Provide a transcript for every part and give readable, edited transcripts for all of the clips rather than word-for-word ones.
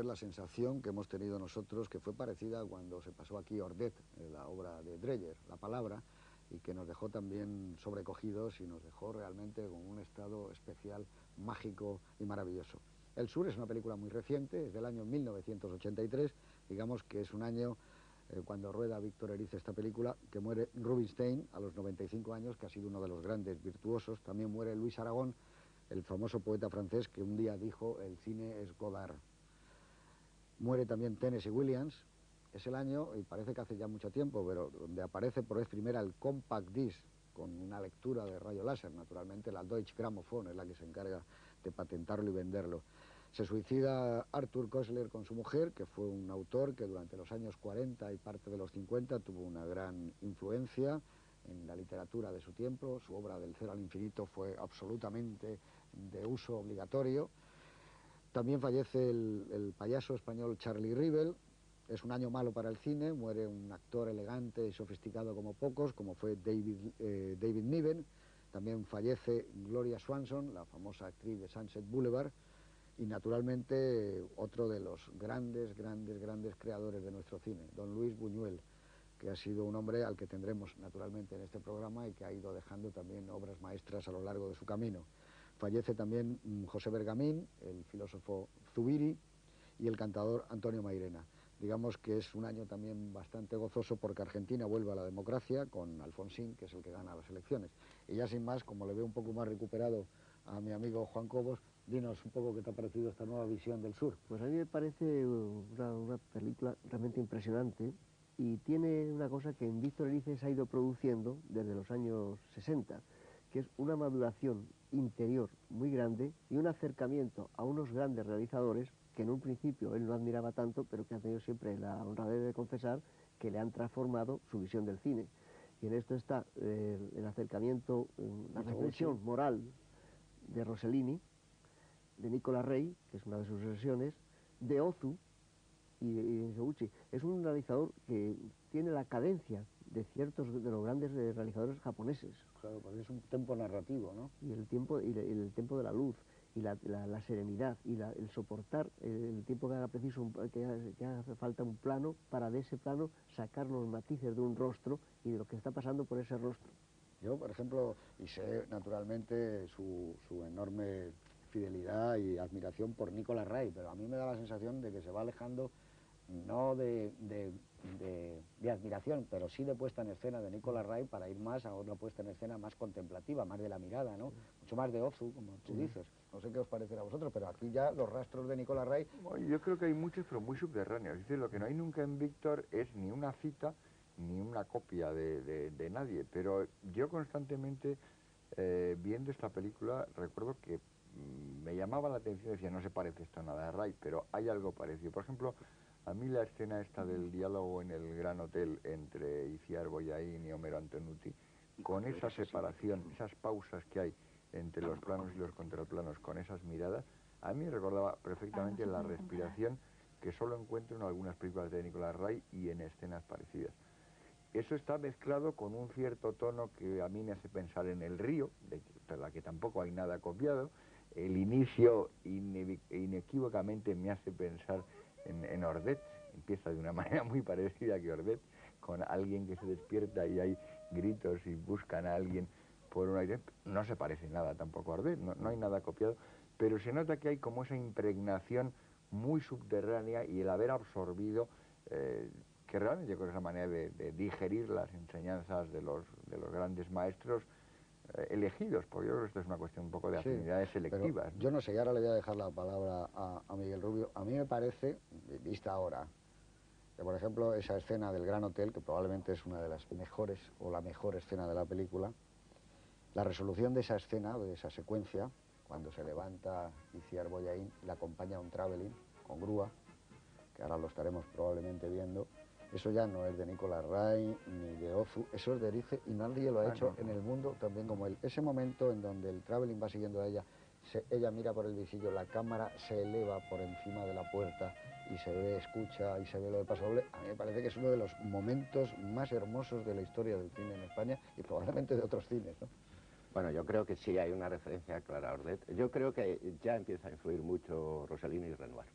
romper la sensación que hemos tenido nosotros, que fue parecida cuando se pasó aquí Ordet, la obra de Dreyer, La Palabra, y que nos dejó también sobrecogidos y nos dejó realmente con un estado especial, mágico y maravilloso. El Sur es una película muy reciente, es del año 1983, digamos que es un año cuando rueda Víctor Erice esta película, que muere Rubinstein a los 95 años, que ha sido uno de los grandes virtuosos. También muere Luis Aragón, el famoso poeta francés que un día dijo: el cine es Godard. Muere también Tennessee Williams. Es el año, y parece que hace ya mucho tiempo, pero donde aparece por vez primera el Compact Disc, con una lectura de rayo láser. Naturalmente la Deutsche Grammophon es la que se encarga de patentarlo y venderlo. Se suicida Arthur Koestler con su mujer, que fue un autor que durante los años 40 y parte de los 50 tuvo una gran influencia en la literatura de su tiempo. Su obra Del Cero al Infinito fue absolutamente de uso obligatorio. También fallece el payaso español Charlie Rivel. Es un año malo para el cine, muere un actor elegante y sofisticado como pocos, como fue David Niven. También fallece Gloria Swanson, la famosa actriz de Sunset Boulevard, y naturalmente otro de los grandes creadores de nuestro cine, don Luis Buñuel, que ha sido un hombre al que tendremos naturalmente en este programa y que ha ido dejando también obras maestras a lo largo de su camino. Fallece también José Bergamín, el filósofo Zubiri, y el cantador Antonio Mairena. Digamos que es un año también bastante gozoso porque Argentina vuelve a la democracia con Alfonsín, que es el que gana las elecciones. Y ya sin más, como le veo un poco más recuperado a mi amigo Juan Cobos, dinos un poco qué te ha parecido esta nueva visión del Sur. Pues a mí me parece una película realmente impresionante y tiene una cosa que en Víctor Erice se ha ido produciendo desde los años 60, que es una maduración interior muy grande y un acercamiento a unos grandes realizadores que en un principio él no admiraba tanto, pero que ha tenido siempre la honradez de confesar que le han transformado su visión del cine. Y en esto está el acercamiento, la reflexión moral de Rossellini, de Nicola Rey, que es una de sus obsesiones, de Ozu y de Mizoguchi. Es un realizador que tiene la cadencia de ciertos de los grandes realizadores japoneses. Claro, porque es un tempo narrativo, ¿no? Y el tiempo, el tiempo de la luz, y la serenidad, y el soportar el tiempo que haga preciso, que hace falta un plano, para de ese plano sacar los matices de un rostro y de lo que está pasando por ese rostro. Yo, por ejemplo, y sé naturalmente su enorme fidelidad y admiración por Nicolas Ray, pero a mí me da la sensación de que se va alejando no de admiración, pero sí de puesta en escena de Nicolas Ray para ir más a otra puesta en escena más contemplativa, más de la mirada, ¿no? Mucho más de Ozu, como tú dices. No sé qué os parecerá a vosotros, pero aquí ya los rastros de Nicolas Ray... Bueno, yo creo que hay muchos, pero muy subterráneos. Es decir, lo que no hay nunca en Víctor es ni una cita ni una copia de nadie, pero yo constantemente, viendo esta película, recuerdo que me llamaba la atención, decía, no se parece esto a nada de Ray, pero hay algo parecido. Por ejemplo, a mí la escena esta del diálogo en el Gran Hotel entre Iciar Bollaín y Homero Antonucci, con esa separación, esas pausas que hay entre los planos y los contraplanos, con esas miradas, a mí me recordaba perfectamente la respiración que solo encuentro en algunas películas de Nicolas Ray y en escenas parecidas. Eso está mezclado con un cierto tono que a mí me hace pensar en El Río, de la que tampoco hay nada copiado. El inicio inequívocamente me hace pensar en Ordet. Empieza de una manera muy parecida que Ordet, con alguien que se despierta y hay gritos y buscan a alguien por un aire. No se parece nada tampoco a Ordet, no hay nada copiado, pero se nota que hay como esa impregnación muy subterránea y el haber absorbido, que realmente yo creo que es la manera de digerir las enseñanzas de los grandes maestros elegidos, porque yo creo que esto es una cuestión un poco de afinidades selectivas. Yo no sé, y ahora le voy a dejar la palabra a Miguel Rubio. A mí me parece, vista ahora, que por ejemplo esa escena del Gran Hotel, que probablemente es una de las mejores o la mejor escena de la película, la resolución de esa escena, de esa secuencia, cuando se levanta Iciar Bollaín, le acompaña un traveling con grúa, que ahora lo estaremos probablemente viendo. Eso ya no es de Nicolas Ray ni de Ozu, eso es de Erice y nadie lo ha hecho en el mundo también como él. Ese momento en donde el traveling va siguiendo a ella, ella mira por el visillo, la cámara se eleva por encima de la puerta y se ve, escucha y se ve lo del paso doble, a mí me parece que es uno de los momentos más hermosos de la historia del cine en España y probablemente de otros cines, ¿no? Bueno, yo creo que sí hay una referencia clara a Ordet. Yo creo que ya empieza a influir mucho Rossellini y Renoir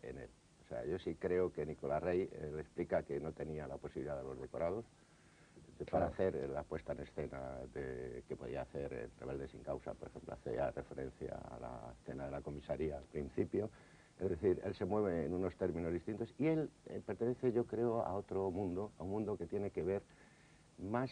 en él. sea, yo sí creo que Nicolás Rey le explica que no tenía la posibilidad de los decorados para hacer la puesta en escena que podía hacer en Rebelde sin causa. Por ejemplo, hacía referencia a la escena de la comisaría al principio. Es decir, él se mueve en unos términos distintos y él pertenece, yo creo, a otro mundo, a un mundo que tiene que ver más,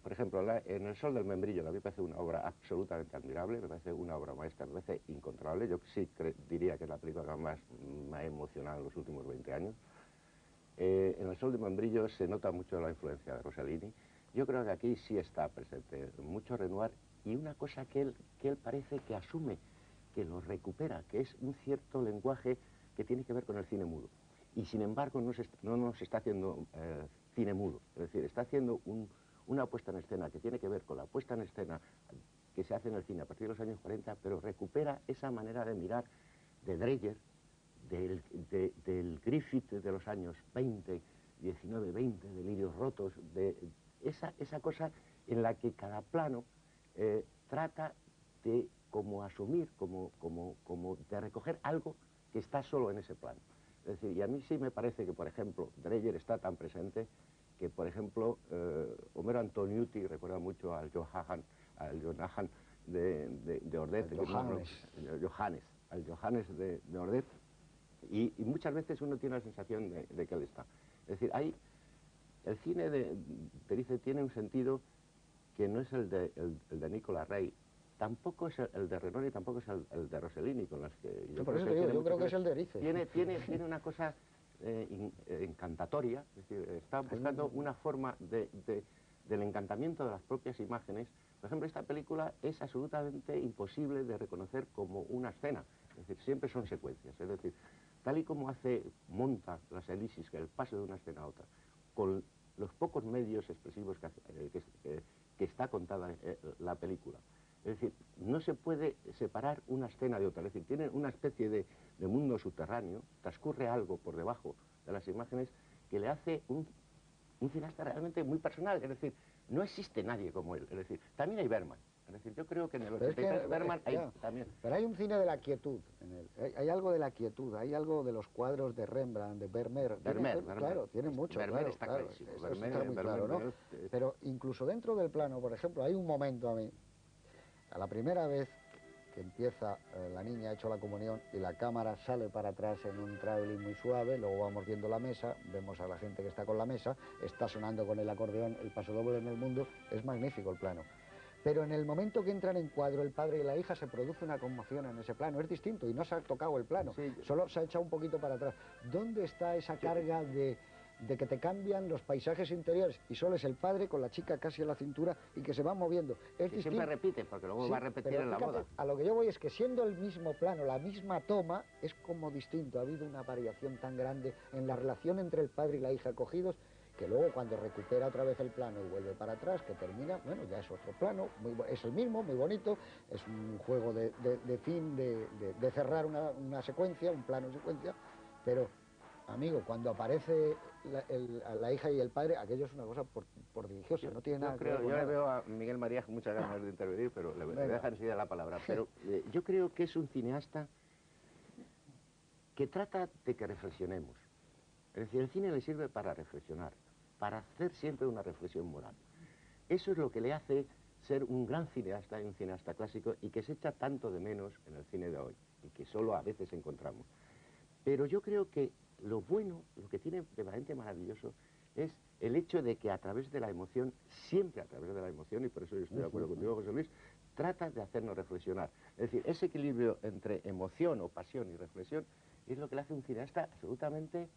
por ejemplo, en El sol del membrillo, que a mí me parece una obra absolutamente admirable, me parece una obra maestra, me parece incontrolable. Yo sí diría que es la película que más me ha emocionado en los últimos 20 años. En El sol del membrillo se nota mucho la influencia de Rossellini. Yo creo que aquí sí está presente mucho Renoir y una cosa que él parece que asume, que lo recupera, que es un cierto lenguaje que tiene que ver con el cine mudo. Y sin embargo no nos está haciendo cine mudo, es decir, está haciendo una puesta en escena que tiene que ver con la puesta en escena que se hace en el cine a partir de los años 40, pero recupera esa manera de mirar de Dreyer, del Griffith de los años 20, 19, 20, Delirios rotos, de esa cosa en la que cada plano trata de como asumir, como de recoger algo que está solo en ese plano. Es decir, y a mí sí me parece que, por ejemplo, Dreyer está tan presente que, por ejemplo, Homero Antoniutti recuerda mucho al Johannes de Ordet, al Johannes de Ordet, y muchas veces uno tiene la sensación de que él está. Es decir, el cine de Rice tiene un sentido que no es el de Nicolás Rey, tampoco es el de Renoir y tampoco es el de Rossellini, con las que yo creo que es el de Rice. Tiene una cosa encantatoria, es decir, está buscando una forma del encantamiento de las propias imágenes. Por ejemplo, esta película es absolutamente imposible de reconocer como una escena, es decir, siempre son secuencias, es decir, tal y como monta las elisis, el paso de una escena a otra, con los pocos medios expresivos que está contada la película. Es decir, no se puede separar una escena de otra, es decir, tiene una especie de mundo subterráneo, transcurre algo por debajo de las imágenes que le hace un cineasta realmente muy personal, es decir, no existe nadie como él, es decir, también hay Bergman. Es decir, yo creo que en el 83 Bergman hay también. Pero hay un cine de la quietud en él. Hay algo de la quietud, hay algo de los cuadros de Rembrandt, de Vermeer. Claro, tiene mucho. Vermeer claro, está claro, clarísimo. Eso está muy claro, ¿no? Es... Pero incluso dentro del plano, por ejemplo, hay un momento a mí, a la primera vez que empieza la niña ha hecho la comunión y la cámara sale para atrás en un traveling muy suave, luego vamos viendo la mesa, vemos a la gente que está con la mesa, está sonando con el acordeón el pasodoble en el mundo, es magnífico el plano. Pero en el momento que entran en cuadro el padre y la hija se produce una conmoción en ese plano, es distinto y no se ha tocado el plano, sí, solo se ha echado un poquito para atrás. ¿Dónde está esa carga de que te cambian los paisajes interiores y solo es el padre con la chica casi a la cintura y que se van moviendo? Es distinto. Siempre repite, porque luego va a repetir en la boda. A lo que yo voy es que siendo el mismo plano, la misma toma, es como distinto. Ha habido una variación tan grande en la relación entre el padre y la hija cogidos, que luego cuando recupera otra vez el plano y vuelve para atrás, que termina, bueno, ya es otro plano, es el mismo, muy bonito, es un juego de fin, de cerrar una secuencia, un plano secuencia, pero, amigo, cuando aparece la hija y el padre, aquello es una cosa por religiosa, no tiene nada que ver con nada. Yo le veo a Miguel María con muchas ganas de intervenir, pero le voy a dejar enseguida la palabra. Pero yo creo que es un cineasta que trata de que reflexionemos. Es decir, el cine le sirve para reflexionar, para hacer siempre una reflexión moral. Eso es lo que le hace ser un gran cineasta y un cineasta clásico y que se echa tanto de menos en el cine de hoy y que solo a veces encontramos. Pero yo creo que lo bueno, lo que tiene de verdaderamente maravilloso es el hecho de que a través de la emoción, siempre a través de la emoción, y por eso yo estoy de acuerdo contigo, José Luis, trata de hacernos reflexionar. Es decir, ese equilibrio entre emoción o pasión y reflexión es lo que le hace un cineasta absolutamente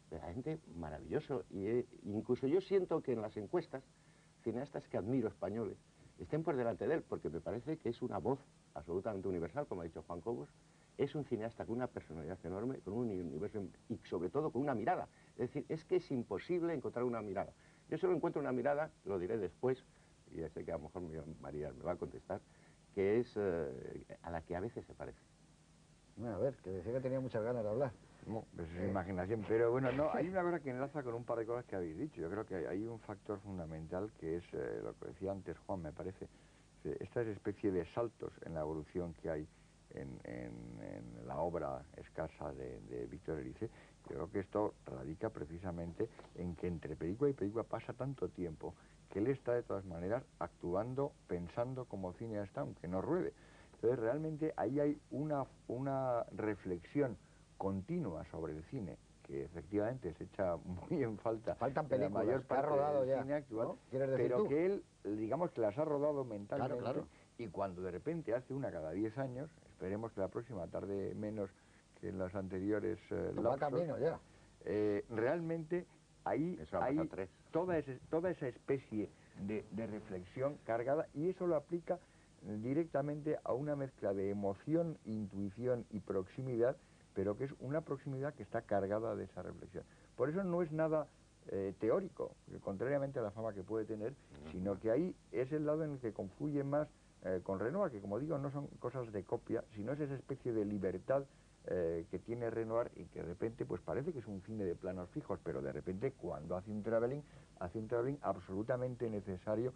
verdaderamente maravilloso. Y incluso yo siento que en las encuestas, cineastas que admiro españoles, estén por delante de él, porque me parece que es una voz absolutamente universal, como ha dicho Juan Cobos. Es un cineasta con una personalidad enorme, con un universo y sobre todo con una mirada. Es decir, es que es imposible encontrar una mirada. Yo solo encuentro una mirada, lo diré después, y ya sé que a lo mejor María me va a contestar, que es a la que a veces se parece. Bueno, a ver, que decía que tenía muchas ganas de hablar. No, pues es imaginación, pero bueno, no, hay una cosa que enlaza con un par de cosas que habéis dicho. Yo creo que hay un factor fundamental que es lo que decía antes Juan, me parece, esta especie de saltos en la evolución que hay en la obra escasa de Víctor Erice, Yo creo que esto radica precisamente en que entre película y película pasa tanto tiempo que él está de todas maneras actuando, pensando como cineasta, aunque no ruede. Entonces realmente ahí hay una reflexión continua sobre el cine, que efectivamente se echa muy en falta. Faltan en la películas mayor que ha parte rodado del ya, cine actual, ¿no? ¿Quieres decir pero tú? que él, digamos que las ha rodado mentalmente, Claro. y cuando de repente hace una cada 10 años, esperemos que la próxima tarde menos que en los anteriores Nos va lapsos, camino ya. realmente ahí Eso ha pasado hay 3. toda esa especie de reflexión cargada, y eso lo aplica directamente a una mezcla de emoción, intuición y proximidad, pero que es una proximidad que está cargada de esa reflexión. Por eso no es nada teórico, contrariamente a la fama que puede tener, sino que ahí es el lado en el que confluye más con Renoir, que como digo no son cosas de copia, sino es esa especie de libertad que tiene Renoir, y que de repente pues parece que es un cine de planos fijos, pero de repente cuando hace un travelling absolutamente necesario,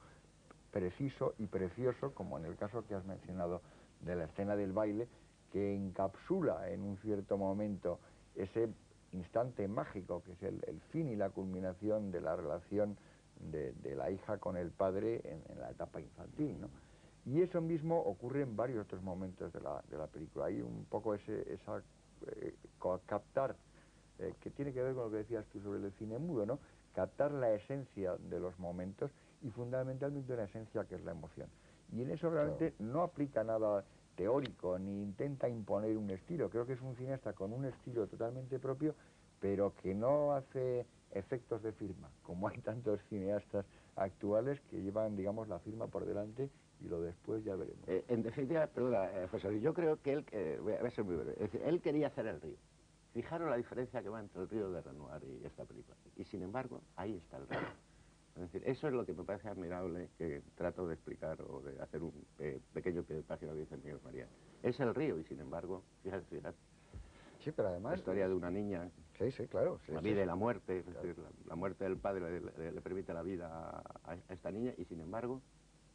preciso y precioso, como en el caso que has mencionado de la escena del baile, que encapsula en un cierto momento ese instante mágico que es el fin y la culminación de la relación de la hija con el padre en la etapa infantil, ¿no? Y eso mismo ocurre en varios otros momentos de la película. Hay un poco captar, que tiene que ver con lo que decías tú sobre el cine mudo, ¿no? Captar la esencia de los momentos, y fundamentalmente una esencia que es la emoción. Y en eso realmente no aplica nada teórico, ni intenta imponer un estilo. Creo que es un cineasta con un estilo totalmente propio, pero que no hace efectos de firma, como hay tantos cineastas actuales que llevan, digamos, la firma por delante y lo después ya veremos. En definitiva, perdona, José Luis, yo creo que él, voy a ser muy breve, es decir, él quería hacer el río. Fijaros la diferencia que va entre el río de Renoir y esta película. Y sin embargo, ahí está el río. Es decir, eso es lo que me parece admirable, que trato de explicar o de hacer un pequeño pie de página, dice Miguel María. Es el río y sin embargo, fíjate, Sí, pero además... la historia de una niña, Sí, claro. Sí, la vida y la muerte, es decir, la muerte del padre le permite la vida a esta niña, y sin embargo,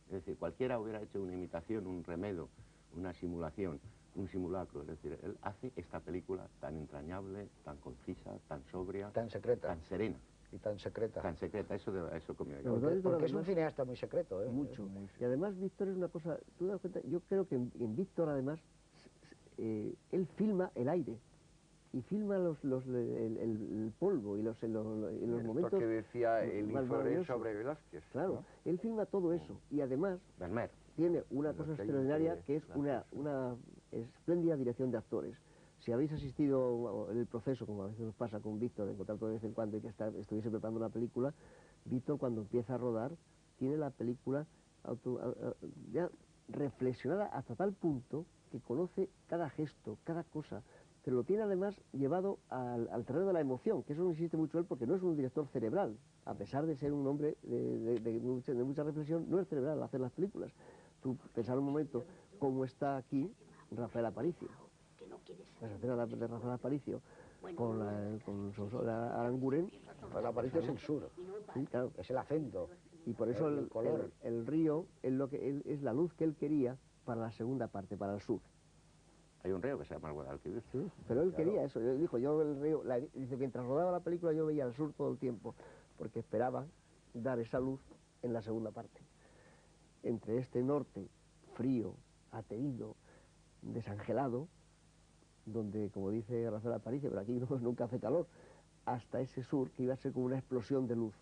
es decir, cualquiera hubiera hecho una imitación, un remedo, una simulación, un simulacro. Es decir, él hace esta película tan entrañable, tan concisa, tan sobria, Tan secreta. tan serena. Y tan secreta. Tan secreta, eso comió yo. Porque es un cineasta muy secreto, ¿eh? Mucho. Y además Víctor es una cosa, tú te das cuenta, yo creo que en Víctor además, él filma el aire. Y filma el polvo y los momentos... Esto que decía el maravillosos. sobre Velázquez. Claro, ¿no? él filma todo eso. Y además Vermeer. tiene una Pero cosa es que hay extraordinaria, que es Velázquez. una espléndida dirección de actores. Si habéis asistido en el proceso, como a veces nos pasa con Víctor, de encontrar de vez en cuando y que estuviese preparando una película, Víctor cuando empieza a rodar tiene la película ya reflexionada hasta tal punto que conoce cada gesto, cada cosa, pero lo tiene además llevado al terreno de la emoción, que eso no insiste mucho él porque no es un director cerebral, a pesar de ser un hombre de mucha reflexión, no es cerebral al hacer las películas. Tú pensar un momento cómo está aquí Rafael Aparicio, las escenas de Rafael Aparicio con Aranguren. Pues Aparicio es el sur. Sí, claro. Es el acento. Y por eso el color. el río es la luz que él quería para la segunda parte, para el sur. Hay un río que se llama el Guadalquivir. Sí, pero él quería eso. Él dijo, yo el río, dice, mientras rodaba la película yo veía el sur todo el tiempo, porque esperaba dar esa luz en la segunda parte. Entre este norte frío, aterido, desangelado, donde, como dice Rafael Aparicio, pero aquí nunca hace calor, hasta ese sur que iba a ser como una explosión de luz.